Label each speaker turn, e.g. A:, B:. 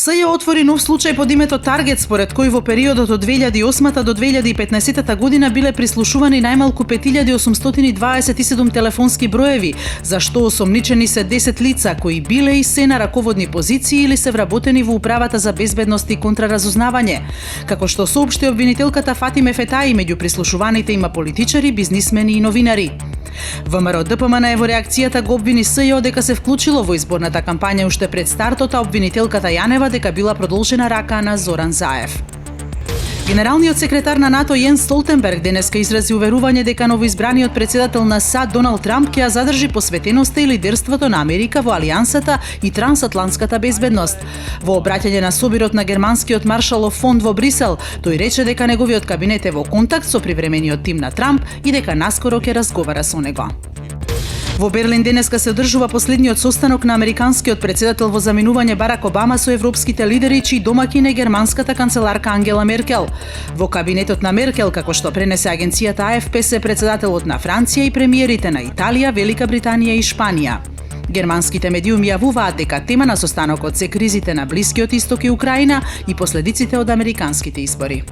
A: СЈ отвори нов случај под името Таргет, според кој во периодот од 2008 до 2015 година биле прислушувани најмалку 5827 телефонски броеви, за што осомничени се 10 лица кои биле и се на раководни позиции или се вработени во Управата за безбедност и контраразузнавање. Како што соопшти обвинителката Фатиме Фетаи, меѓу прислушуваните има политичари, бизнисмени и новинари. ВМРО ДПМН во реакцијата го обвини СЈ дека се вклучило во изборната кампања уште пред стартот, а обвинителката Јанева дека била продолжена рака на Зоран Заев. Генералниот секретар на НАТО Јенс Столтенберг денеска изрази уверување дека новоизбраниот председател на САД Доналд Трамп ќе ја задржи посветеноста и лидерството на Америка во Алијансата и трансатлантската безбедност. Во обраќање на собирот на германскиот Маршалов фонд во Брисел, тој рече дека неговиот кабинет е во контакт со привремениот тим на Трамп и дека наскоро ќе разговара со него. Во Берлин денеска се одржува последниот состанок на американскиот председател во заминување Барак Обама со европските лидери, чиј домаќин е германската канцеларка Ангела Меркел. Во кабинетот на Меркел, како што пренесе агенцијата АФП, се председателот на Франција и премиерите на Италија, Велика Британија и Шпанија. Германските медиуми јавуваат дека тема на состанокот се кризите на Блискиот Исток и Украина и последиците од американските избори.